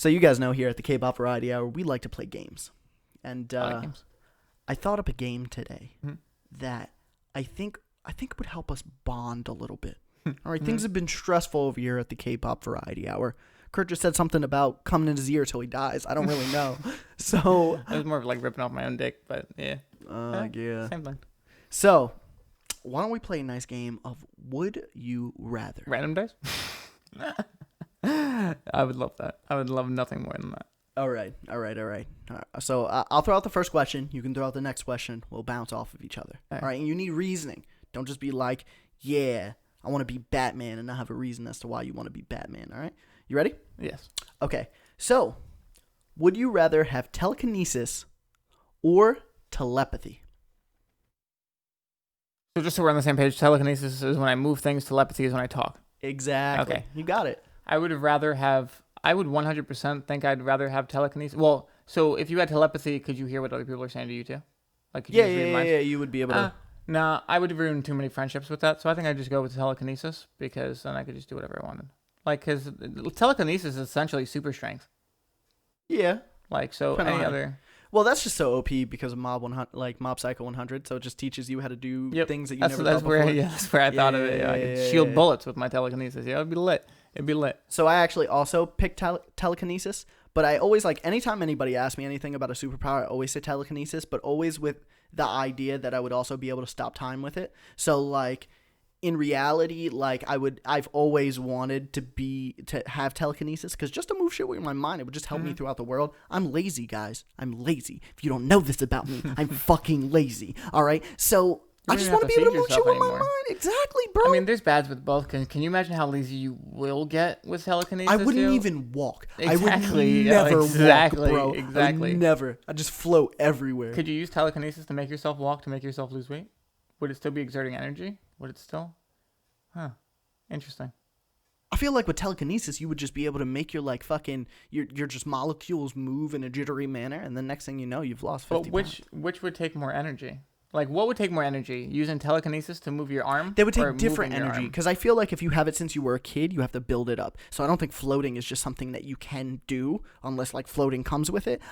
So you guys know here at the K-pop Variety Hour, we like to play games. And I like games. I thought up a game today Mhm. that I think would help us bond a little bit. All right, Mhm. things have been stressful over here at the K-pop Variety Hour. Kurt just said something about coming in his ear till he dies. I don't really know. So It was more of like ripping off my own dick, but yeah. yeah. Same thing. So why don't we play a nice game of Would You Rather? Random dice? I would love that. I would love nothing more than that. All right. So I'll throw out the first question. You can throw out the next question. We'll bounce off of each other. All right. And you need reasoning. Don't just be like, yeah, I want to be Batman and not have a reason as to why you want to be Batman. All right. You ready? Yes. Okay. So would you rather have telekinesis or telepathy? So just so we're on the same page, telekinesis is when I move things, telepathy is when I talk. Exactly. Okay. You got it. I would 100% think I'd rather have telekinesis. Well, so if you had telepathy, could you hear what other people are saying to you too? Like, could you just read minds? Yeah. You would be able to. Nah, I would ruin too many friendships with that. So I think I'd just go with telekinesis because then I could just do whatever I wanted. Like, because telekinesis is essentially super strength. Yeah. Like, so Depending any on other. Well, that's just so OP because of Mob 100, like Mob Psycho 100. So it just teaches you how to do things that you never thought before. That's where I thought of it. I could shield bullets with my telekinesis. Yeah, it'd be lit. So I actually also picked telekinesis, but I always anytime anybody asks me anything about a superpower, I always say telekinesis, but always with the idea that I would also be able to stop time with it. So in reality, I've always wanted to have telekinesis because just to move shit with my mind, it would just help me throughout the world. I'm lazy, guys. I'm lazy. If you don't know this about me, I'm fucking lazy. All right. So I just want to be able to move shit with my mind. Exactly, bro. I mean, there's bads with both. Can you imagine how lazy you will get with telekinesis? I wouldn't even walk. Exactly. I would never walk, bro. Exactly. I would never. I just float everywhere. Could you use telekinesis to make yourself walk, to make yourself lose weight? Would it still be exerting energy? Would it still? Huh. Interesting. I feel like with telekinesis, you would just be able to make your your just molecules move in a jittery manner, and the next thing you know, you've lost 50 pounds. Which would take more energy? Like, what would take more energy? Using telekinesis to move your arm? They would take different energy, because I feel like if you have it since you were a kid, you have to build it up. So I don't think floating is just something that you can do unless floating comes with it.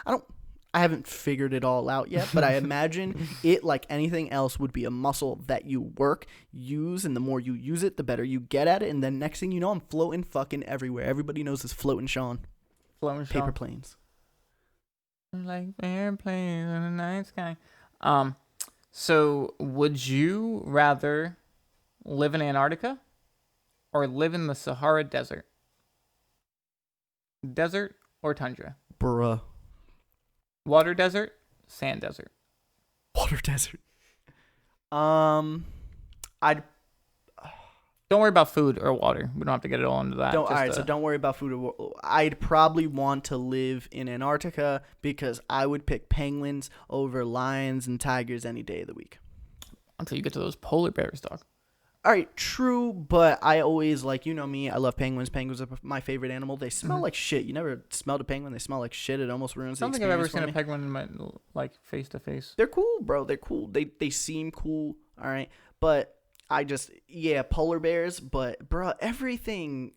I haven't figured it all out yet, but I imagine it, like anything else, would be a muscle that you use, and the more you use it, the better you get at it, and then next thing you know, I'm floating fucking everywhere. Everybody knows this floating Sean. Floating Sean. Paper planes. Like airplanes in the night sky. So would you rather live in Antarctica or live in the Sahara Desert? Desert or tundra? Bruh. Water desert, sand desert. Water desert. I'd. Don't worry about food or water. We don't have to get it all into that. All right, so don't worry about food or water. I'd probably want to live in Antarctica because I would pick penguins over lions and tigers any day of the week. Until you get to those polar bears, dog. All right, true, but I always, you know me, I love penguins. Penguins are my favorite animal. They smell like shit. You never smelled a penguin? They smell like shit. It almost ruins the experience. I don't think I've ever seen a penguin in my, face to face. They're cool, bro. They're cool. They seem cool, all right? But polar bears, but, bro, everything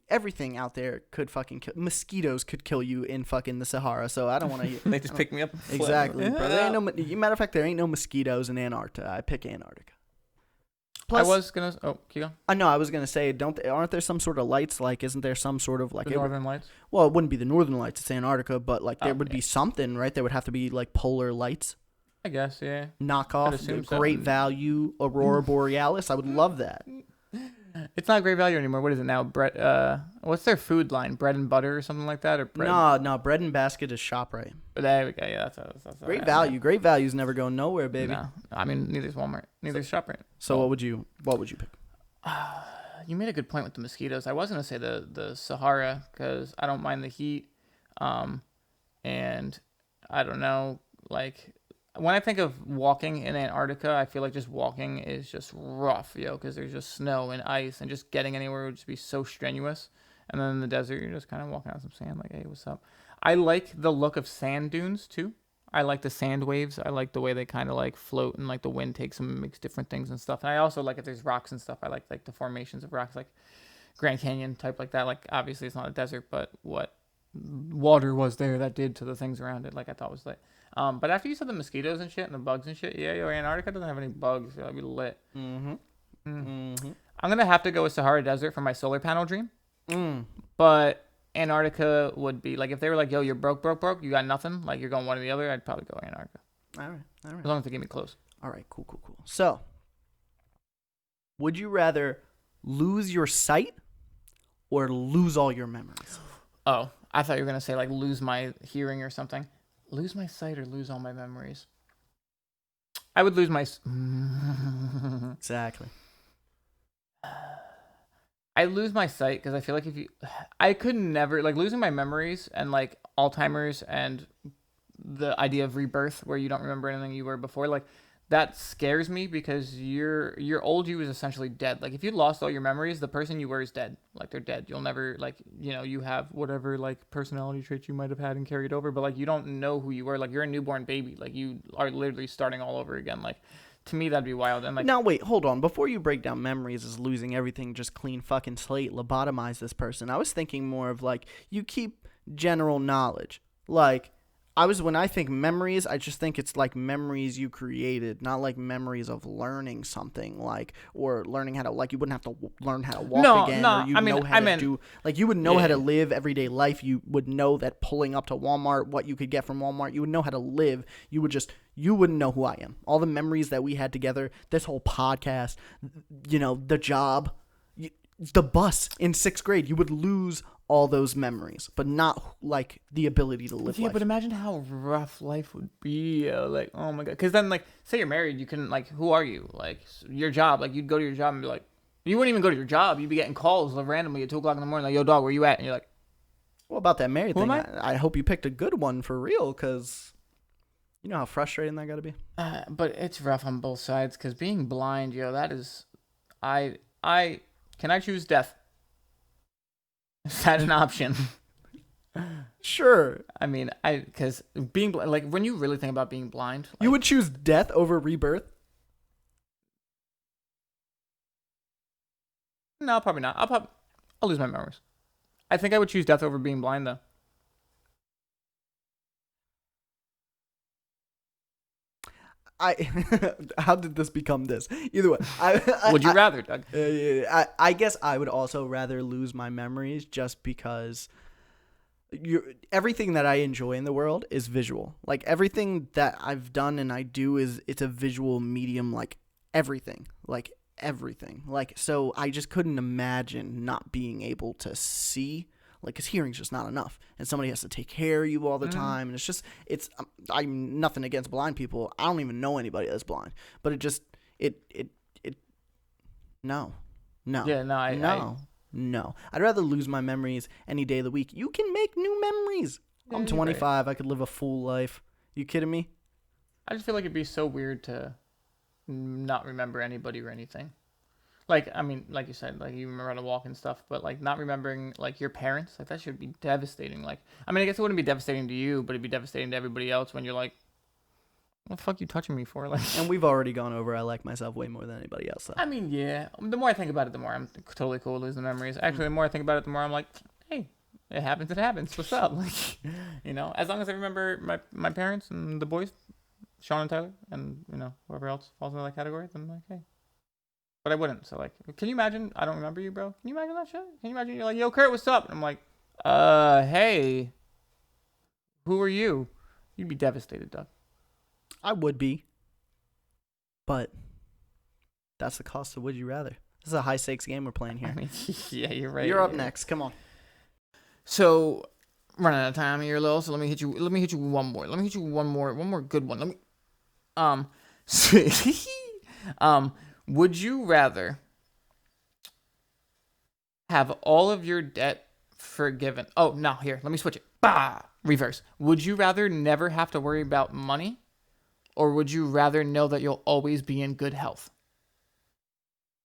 out there could fucking kill. Mosquitoes could kill you in fucking the Sahara, so I don't want to. They just pick me up. Exactly, bro. There ain't matter of fact, there ain't no mosquitoes in Antarctica. I pick Antarctica. Plus, I was gonna. Oh, keep going. I was gonna say, aren't there some sort of lights? Isn't there some sort of the Northern Lights? Well, it wouldn't be the Northern Lights. It's Antarctica, but there would be something, right? There would have to be polar lights. I guess, yeah. Knockoff, great value, Aurora Borealis. I would love that. It's not great value anymore. What is it now? Bread. What's their food line? Bread and butter or something like that, or bread? No. Bread and Basket is ShopRite. There we go. Yeah, that's great value. Yeah. Great value's never going nowhere, baby. No, I mean neither's Walmart. Neither's ShopRite. So what would you pick? You made a good point with the mosquitoes. I was gonna say the Sahara because I don't mind the heat, and I don't know, when I think of walking in Antarctica, I feel like just walking is just rough, because there's just snow and ice, and just getting anywhere would just be so strenuous. And then in the desert, you're just kind of walking on some sand, hey, what's up? I like the look of sand dunes too. I like the sand waves. I like the way they kind of float, and the wind takes them and makes different things and stuff. And I also like if there's rocks and stuff. I like the formations of rocks, like Grand Canyon type like that. Obviously it's not a desert, but what water was there that did to the things around it. Like I thought was lit. But after you said the mosquitoes and shit and the bugs and shit, yeah, yo, Antarctica doesn't have any bugs. That'd be lit. Mm-hmm. Mm-hmm. I'm gonna have to go with Sahara Desert for my solar panel dream. Mm. But Antarctica would be like if they were like, yo, you're broke, you got nothing, like you're going one or the other, I'd probably go Antarctica. All right. As long as they get me close. All right, cool. So, would you rather lose your sight or lose all your memories? Oh, I thought you were gonna say like lose my hearing or something. Lose my sight or lose all my memories. I would lose my. Exactly. I lose my sight because I feel like I could never like losing my memories and like Alzheimer's and the idea of rebirth where you don't remember anything you were before. Like that scares me because your old you is essentially dead. Like if you lost all your memories, the person you were is dead. Like they're dead. You'll never like you have whatever like personality traits you might have had and carried over, but like you don't know who you were. Like you're a newborn baby. Like you are literally starting all over again. Like. To me, that'd be wild. And like, now, wait, hold on. Before you break down memories as losing everything, just clean fucking slate, lobotomize this person. I was thinking more of like you keep general knowledge. Like when I think memories, I just think it's like memories you created, not like memories of learning something like or learning how to like you wouldn't have to learn how to walk again. Or you know how to do like you would know how to live everyday life. You would know that pulling up to Walmart, what you could get from Walmart. You would know how to live. You wouldn't know who I am. All the memories that we had together, this whole podcast, the job, the bus in 6th grade, you would lose all those memories, but not like the ability to live life. But imagine how rough life would be. Like, oh my God. Because then, like, say you're married, you can, like, who are you? Like, your job. Like, you'd go to your job and be like, you wouldn't even go to your job. You'd be getting calls randomly at 2 o'clock in the morning, like, yo, dog, where you at? And you're like, well, about that married thing, I hope you picked a good one for real, because you know how frustrating that got to be. But it's rough on both sides, because being blind, that is, can I choose death? Is that an option? Sure. I mean, because being like when you really think about being blind, like, you would choose death over rebirth? No, probably not. I'll lose my memories. I think I would choose death over being blind, though. How did this become this? Either way, would you rather, Doug? I guess I would also rather lose my memories just because everythything that I enjoy in the world is visual. Like everything that I've done and I do it's a visual medium. Like everything. Like so I just couldn't imagine not being able to see. Like, because hearing's just not enough, and somebody has to take care of you all the time, and I'm nothing against blind people. I don't even know anybody that's blind, but no. Yeah, No. I'd rather lose my memories any day of the week. You can make new memories. Yeah, I'm 25. Right. I could live a full life. You kidding me? I just feel like it'd be so weird to not remember anybody or anything. Like, I mean, like you said, like you remember how to walk and stuff, but like not remembering like your parents, like that should be devastating. Like, I mean, I guess it wouldn't be devastating to you, but it'd be devastating to everybody else when you're like, what the fuck you touching me for? Like, and we've already gone over I like myself way more than anybody else. So. I mean, yeah. The more I think about it, the more I'm totally cool with losing memories. Actually, the more I think about it, the more I'm like, hey, it happens. What's up? Like, as long as I remember my parents and the boys, Sean and Tyler, and whoever else falls into that category, then I'm like, hey. But I wouldn't. So, like, can you imagine? I don't remember you, bro. Can you imagine that shit? Can you imagine you're like, yo, Kurt, what's up? And I'm like, hey, who are you? You'd be devastated, Doug. I would be. But that's the cost of would you rather. This is a high stakes game we're playing here. I mean, yeah, you're right. You're up next. Come on. So, running out of time here, Lil. So let me hit you with one more. Let me hit you with one more good one. Would you rather have all of your debt forgiven? Oh, no, here, let me switch it. Reverse. Would you rather never have to worry about money, or would you rather know that you'll always be in good health?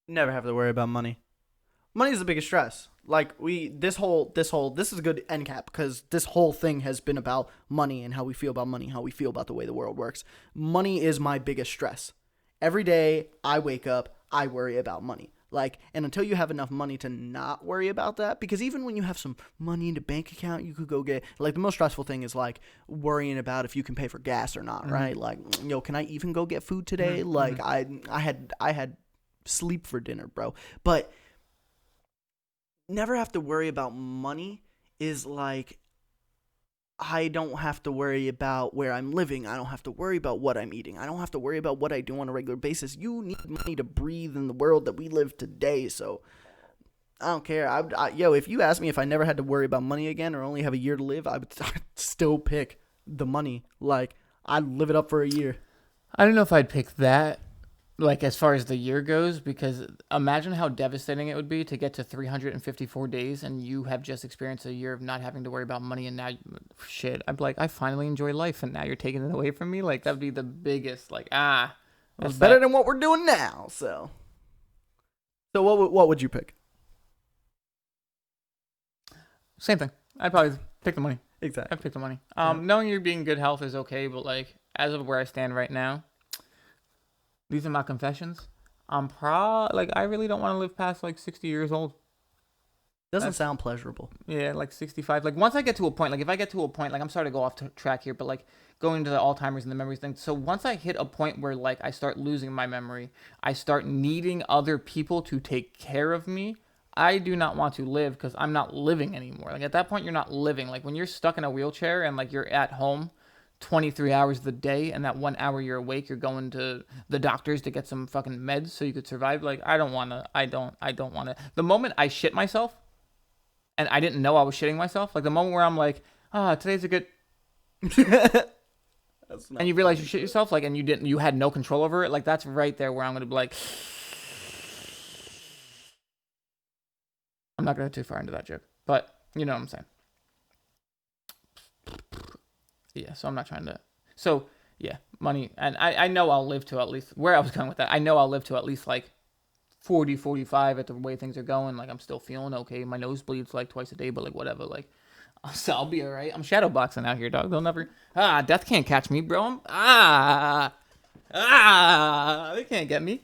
Never have to worry about money. Money is the biggest stress. Like this is a good end cap because this whole thing has been about money and how we feel about money, how we feel about the way the world works. Money is my biggest stress. Every day I wake up, I worry about money. Like, and until you have enough money to not worry about that, because even when you have some money in the bank account, you could go get, like, the most stressful thing is, like, worrying about if you can pay for gas or not, right? Like, can I even go get food today? Like, I had sleep for dinner, bro. But never have to worry about money is like, I don't have to worry about where I'm living. I don't have to worry about what I'm eating. I don't have to worry about what I do on a regular basis. You need money to breathe in the world that we live today. So I don't care. If you ask me if I never had to worry about money again or only have a year to live, I'd still pick the money. Like, I'd live it up for a year. I don't know if I'd pick that, like, as far as the year goes, because imagine how devastating it would be to get to 354 days and you have just experienced a year of not having to worry about money, and now, shit, I'm like, I finally enjoy life, and now you're taking it away from me? Like, that would be the biggest, like, It's better than what we're doing now, so what would you pick? Same thing. I'd probably pick the money. Exactly. I'd pick the money. Knowing you're being in good health is okay, but, like, as of where I stand right now, these are my confessions. I really don't want to live past, like, 60 years old. Doesn't sound pleasurable. Yeah, like 65. Like, once I get to a point, like, if I get to a point, like, I'm sorry to go off track here, but, like, going to the Alzheimer's and the memories thing. So once I hit a point where, like, I start losing my memory, I start needing other people to take care of me, I do not want to live because I'm not living anymore. Like, at that point, you're not living. Like, when you're stuck in a wheelchair and, like, you're at home 23 hours of the day, and that 1 hour you're awake, you're going to the doctors to get some fucking meds so you could survive. Like, I don't want to. The moment I shit myself, and I didn't know I was shitting myself, like the moment where I'm like, today's a good, and you realize you shit yourself, like, and you had no control over it, like, that's right there where I'm gonna be like, I'm not gonna go too far into that joke, but you know what I'm saying. Yeah, so I'm not trying to. So, yeah, money. And I know I'll live to at least, where I was going with that, I know I'll live to at least, like, 40, 45 at the way things are going. Like, I'm still feeling okay. My nose bleeds, like, twice a day, but, like, whatever. Like, so I'll be all right. I'm shadowboxing out here, dog. They'll never. Death can't catch me, bro. They can't get me.